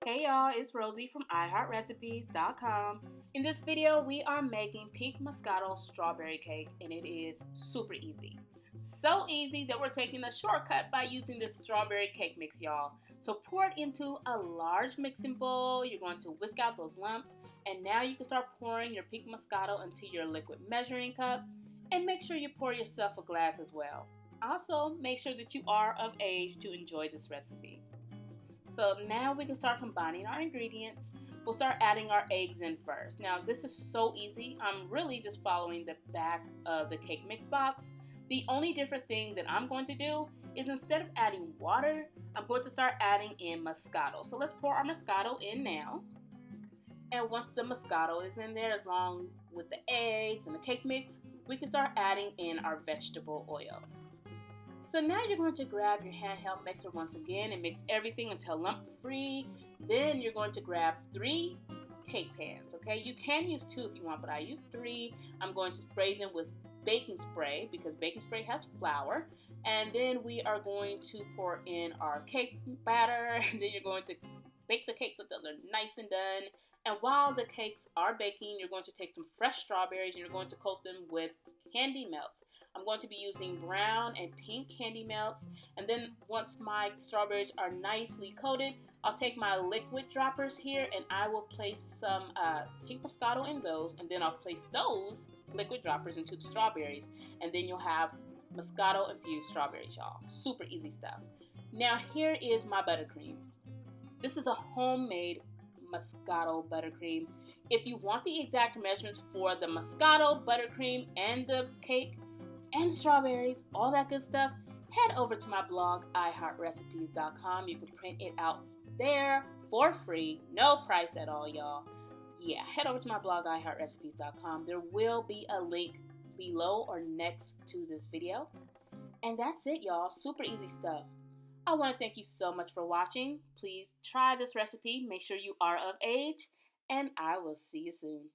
Hey y'all, it's Rosie from iHeartRecipes.com. In this video, we are making Pink Moscato Strawberry Cake, and it is super easy. So easy that we're taking a shortcut by using this strawberry cake mix, y'all. So pour it into a large mixing bowl. You're going to whisk out those lumps, and now you can start pouring your Pink Moscato into your liquid measuring cup, and make sure you pour yourself a glass as well. Also, make sure that you are of age to enjoy this recipe. So now we can start combining our ingredients. We'll start adding our eggs in first. Now this is so easy. I'm really just following the back of the cake mix box. The only different thing that I'm going to do is instead of adding water, I'm going to start adding in Moscato. So let's pour our Moscato in now. And once the Moscato is in there, along with the eggs and the cake mix, we can start adding in our vegetable oil. So now you're going to grab your handheld mixer once again and mix everything until lump free. Then you're going to grab 3 cake pans, okay? You can use 2 if you want, but I use 3. I'm going to spray them with baking spray because baking spray has flour. And then we are going to pour in our cake batter, and then you're going to bake the cakes until they're nice and done. And while the cakes are baking, you're going to take some fresh strawberries and you're going to coat them with candy melt. I'm going to be using brown and pink candy melts, and then once my strawberries are nicely coated, I'll take my liquid droppers here and I will place some pink Moscato in those, and then I'll place those liquid droppers into the strawberries, and then you'll have Moscato infused strawberries, y'all. Super easy stuff. Now here is my buttercream. This is a homemade Moscato buttercream. If you want the exact measurements for the Moscato buttercream and the cake, and strawberries, all that good stuff, head over to my blog, iHeartRecipes.com. You can print it out there for free, no price at all, y'all. Yeah, head over to my blog, iHeartRecipes.com. There will be a link below or next to this video. And that's it, y'all. Super easy stuff. I want to thank you so much for watching. Please try this recipe. Make sure you are of age, and I will see you soon.